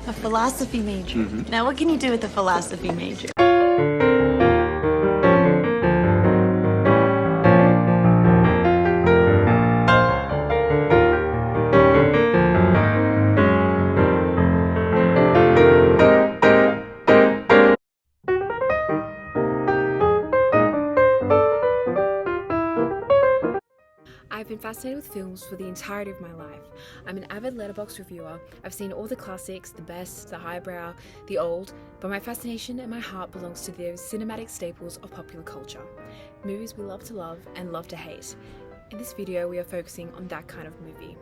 A philosophy major. Now, what can you do with a philosophy major? I've been fascinated with films for the entirety of my life. I'm an avid letterbox reviewer. I've seen all the classics, the best, the highbrow, the old, but my fascination and my heart belongs to those cinematic staples of popular culture. Movies we love and love to hate. In this video, we are focusing on that kind of movie.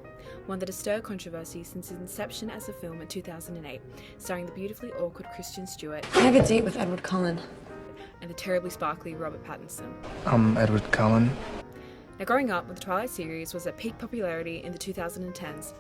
One that has stirred controversy since its inception as a film in 2008, starring the beautifully awkward Kristen Stewart. I have a date with Edward Cullen. And the terribly sparkly Robert Pattinson. I'm Edward Cullen. Now, growing up when the Twilight series was at peak popularity in the 2010s,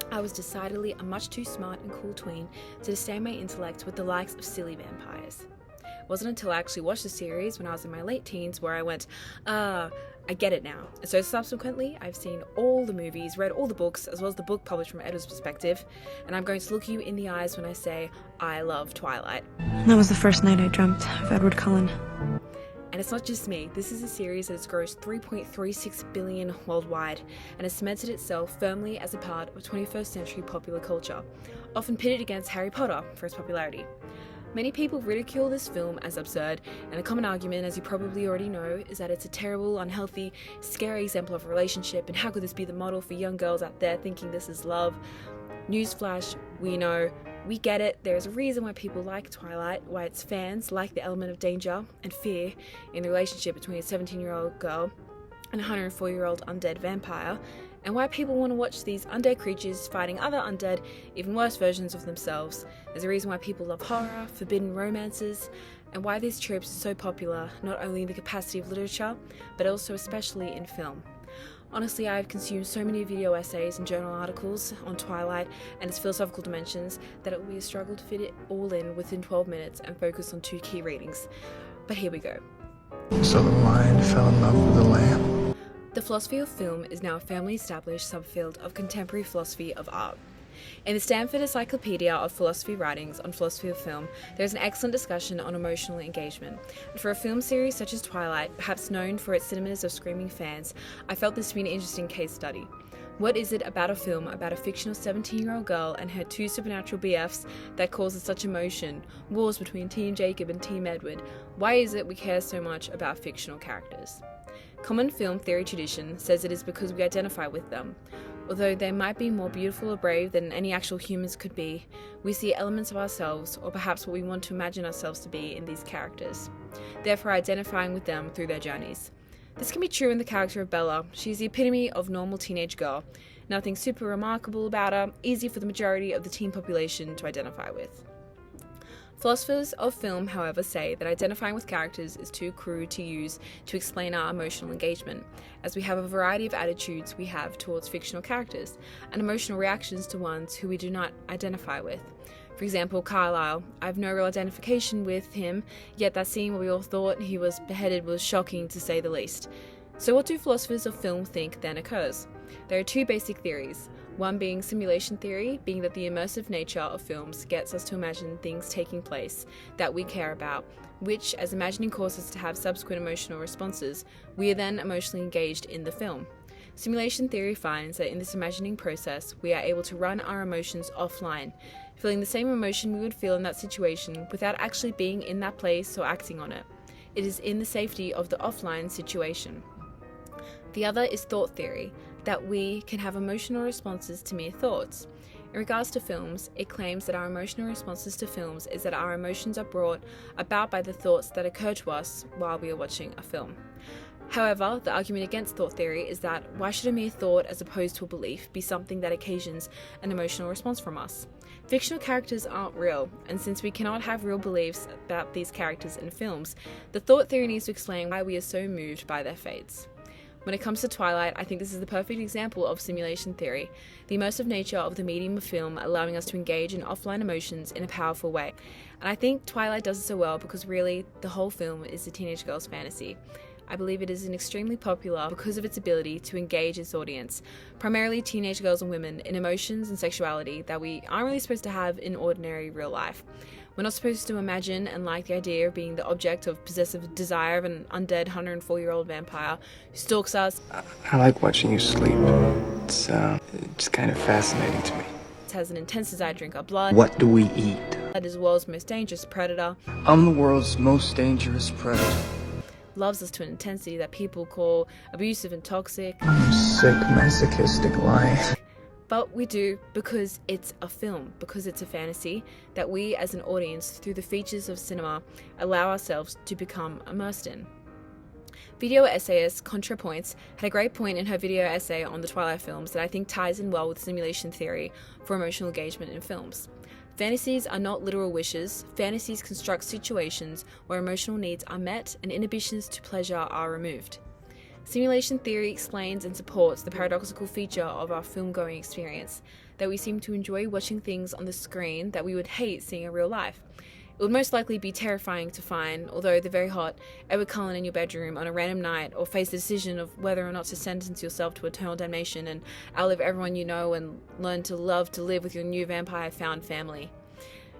I was decidedly a much too smart and cool tween to disdain my intellect with the likes of silly vampires. It wasn't until I actually watched the series when I was in my late teens where I went, I get it now. And so subsequently, I've seen all the movies, read all the books, as well as the book published from Edward's perspective, and I'm going to look you in the eyes when I say, I love Twilight. That was the first night I dreamt of Edward Cullen. And it's not just me, this is a series that has grossed $3.36 billion worldwide and has cemented itself firmly as a part of 21st century popular culture, often pitted against Harry Potter for its popularity. Many people ridicule this film as absurd, and a common argument, as you probably already know, is that it's a terrible, unhealthy, scary example of a relationship, and how could this be the model for young girls out there thinking this is love? Newsflash, we know. We get it, there is a reason why people like Twilight, why its fans like the element of danger and fear in the relationship between a 17-year-old girl and a 104-year-old undead vampire, and why people want to watch these undead creatures fighting other undead, even worse versions of themselves. There's a reason why people love horror, forbidden romances, and why these tropes are so popular, not only in the capacity of literature, but also especially in film. Honestly, I've consumed so many video essays and journal articles on Twilight and its philosophical dimensions that it will be a struggle to fit it all in within 12 minutes and focus on two key readings. But here we go. So the lion fell in love with the lamb. The philosophy of film is now a firmly established subfield of contemporary philosophy of art. In the Stanford Encyclopedia of Philosophy writings on philosophy of film, there is an excellent discussion on emotional engagement. And for a film series such as Twilight, perhaps known for its cinemas of screaming fans, I felt this to be an interesting case study. What is it about a film about a fictional 17-year-old girl and her two supernatural BFs that causes such emotion, wars between Team Jacob and Team Edward? Why is it we care so much about fictional characters? Common film theory tradition says it is because we identify with them. Although they might be more beautiful or brave than any actual humans could be, we see elements of ourselves, or perhaps what we want to imagine ourselves to be, in these characters, therefore identifying with them through their journeys. This can be true in the character of Bella. She's the epitome of normal teenage girl. Nothing super remarkable about her, easy for the majority of the teen population to identify with. Philosophers of film, however, say that identifying with characters is too crude to use to explain our emotional engagement, as we have a variety of attitudes we have towards fictional characters, and emotional reactions to ones who we do not identify with. For example, Carlisle. I have no real identification with him, yet that scene where we all thought he was beheaded was shocking to say the least. So what do philosophers of film think then occurs? There are two basic theories. One being simulation theory, being that the immersive nature of films gets us to imagine things taking place that we care about, which, as imagining causes us to have subsequent emotional responses, we are then emotionally engaged in the film. Simulation theory finds that in this imagining process, we are able to run our emotions offline, feeling the same emotion we would feel in that situation without actually being in that place or acting on it. It is in the safety of the offline situation. The other is thought theory, that we can have emotional responses to mere thoughts. In regards to films, it claims that our emotional responses to films is that our emotions are brought about by the thoughts that occur to us while we are watching a film. However, the argument against thought theory is that why should a mere thought as opposed to a belief be something that occasions an emotional response from us? Fictional characters aren't real, and since we cannot have real beliefs about these characters in films, the thought theory needs to explain why we are so moved by their fates. When it comes to Twilight, I think this is the perfect example of simulation theory, the immersive nature of the medium of film allowing us to engage in offline emotions in a powerful way. And I think Twilight does it so well because really, the whole film is a teenage girl's fantasy. I believe it is extremely popular because of its ability to engage its audience, primarily teenage girls and women, in emotions and sexuality that we aren't really supposed to have in ordinary real life. We're not supposed to imagine and like the idea of being the object of possessive desire of an undead 104-year-old vampire who stalks us. I like watching you sleep. It's kind of fascinating to me. Has an intense desire to drink our blood. What do we eat? That is the world's most dangerous predator. I'm the world's most dangerous predator. Loves us to an intensity that people call abusive and toxic. I'm sick, masochistic life. But we do because it's a film, because it's a fantasy that we as an audience, through the features of cinema, allow ourselves to become immersed in. Video essayist ContraPoints had a great point in her video essay on the Twilight films that I think ties in well with simulation theory for emotional engagement in films. Fantasies are not literal wishes. Fantasies construct situations where emotional needs are met and inhibitions to pleasure are removed. Simulation theory explains and supports the paradoxical feature of our film-going experience, that we seem to enjoy watching things on the screen that we would hate seeing in real life. It would most likely be terrifying to find, although the very hot Edward Cullen in your bedroom on a random night, or face the decision of whether or not to sentence yourself to eternal damnation and outlive everyone you know and learn to love to live with your new vampire-found family.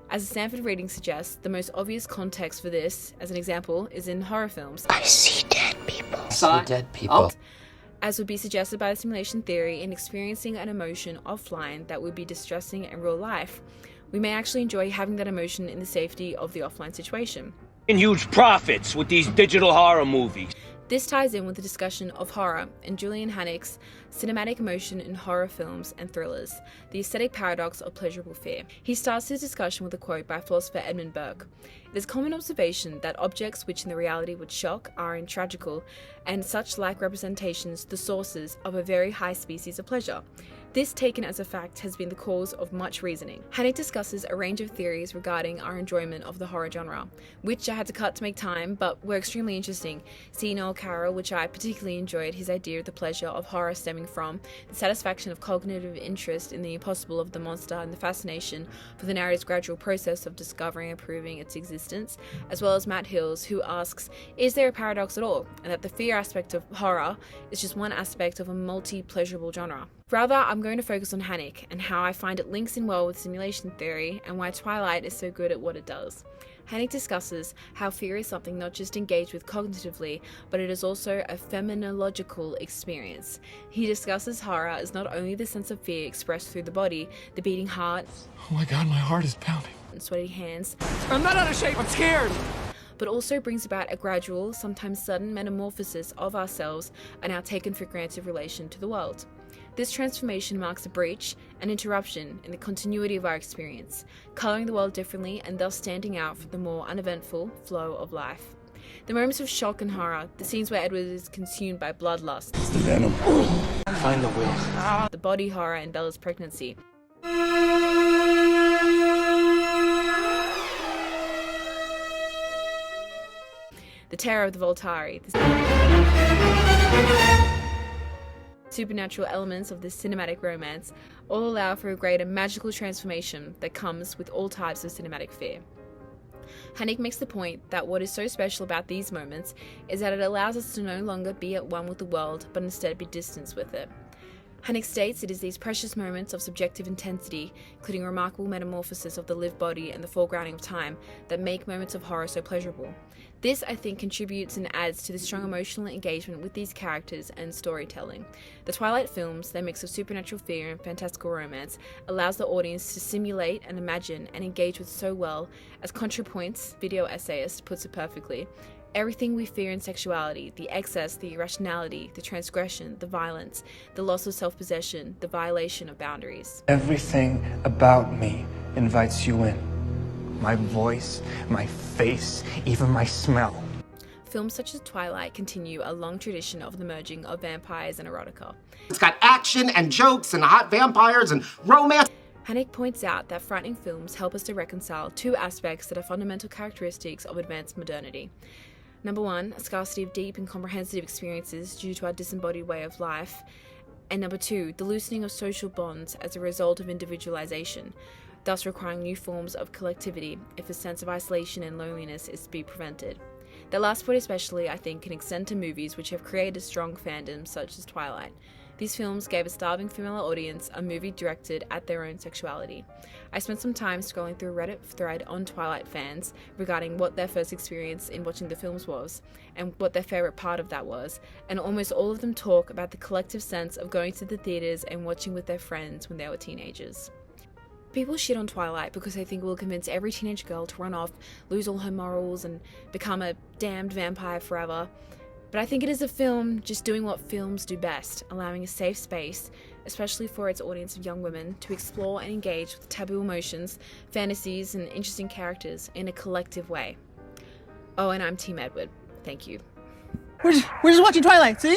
As the Stanford reading suggests, the most obvious context for this, as an example, is in horror films. I see dead people. As would be suggested by the simulation theory, in experiencing an emotion offline that would be distressing in real life, we may actually enjoy having that emotion in the safety of the offline situation. In huge profits with these digital horror movies. This ties in with the discussion of horror and Julian Hanich's cinematic emotion in horror films and thrillers, the aesthetic paradox of pleasurable fear. He starts his discussion with a quote by philosopher Edmund Burke. It is a common observation that objects which in the reality would shock are in tragical and such like representations the sources of a very high species of pleasure. This, taken as a fact, has been the cause of much reasoning. Hanich discusses a range of theories regarding our enjoyment of the horror genre, which I had to cut to make time, but were extremely interesting. See Noel Carroll, which I particularly enjoyed, his idea of the pleasure of horror stemming from the satisfaction of cognitive interest in the impossible of the monster and the fascination for the narrator's gradual process of discovering and proving its existence, as well as Matt Hills, who asks, is there a paradox at all? And that the fear aspect of horror is just one aspect of a multi-pleasurable genre. Rather, I'm going to focus on Hanich and how I find it links in well with simulation theory and why Twilight is so good at what it does. Hanich discusses how fear is something not just engaged with cognitively, but it is also a phenomenological experience. He discusses horror as not only the sense of fear expressed through the body, the beating heart, Oh my god, my heart is pounding. and sweaty hands, I'm not out of shape, I'm scared. but also brings about a gradual, sometimes sudden metamorphosis of ourselves and our taken for granted relation to the world. This transformation marks a breach, an interruption in the continuity of our experience, colouring the world differently and thus standing out from the more uneventful flow of life. The moments of shock and horror, the scenes where Edward is consumed by bloodlust, It's the venom. Find the will. the body horror in Bella's pregnancy, the terror of the Voltari, supernatural elements of this cinematic romance all allow for a greater magical transformation that comes with all types of cinematic fear. Hanich makes the point that what is so special about these moments is that it allows us to no longer be at one with the world, but instead be distanced with it. Hanich states it is these precious moments of subjective intensity, including remarkable metamorphosis of the lived body and the foregrounding of time, that make moments of horror so pleasurable. This, I think, contributes and adds to the strong emotional engagement with these characters and storytelling. The Twilight films, their mix of supernatural fear and fantastical romance, allows the audience to simulate and imagine and engage with so well, as ContraPoints, video essayist, puts it perfectly. Everything we fear in sexuality, the excess, the irrationality, the transgression, the violence, the loss of self-possession, the violation of boundaries. Everything about me invites you in. My voice, my face, even my smell. Films such as Twilight continue a long tradition of the merging of vampires and erotica. It's got action and jokes and hot vampires and romance. Hanich points out that frightening films help us to reconcile two aspects that are fundamental characteristics of advanced modernity. Number one, a scarcity of deep and comprehensive experiences due to our disembodied way of life. And number two, the loosening of social bonds as a result of individualization, thus requiring new forms of collectivity if a sense of isolation and loneliness is to be prevented. Their last point especially, I think, can extend to movies which have created strong fandoms such as Twilight. These films gave a starving female audience a movie directed at their own sexuality. I spent some time scrolling through a Reddit thread on Twilight fans regarding what their first experience in watching the films was, and what their favourite part of that was, and almost all of them talk about the collective sense of going to the theatres and watching with their friends when they were teenagers. People shit on Twilight because they think it will convince every teenage girl to run off, lose all her morals, and become a damned vampire forever. But I think it is a film just doing what films do best, allowing a safe space, especially for its audience of young women, to explore and engage with taboo emotions, fantasies, and interesting characters in a collective way. Oh, and I'm Team Edward. Thank you. We're just watching Twilight, see?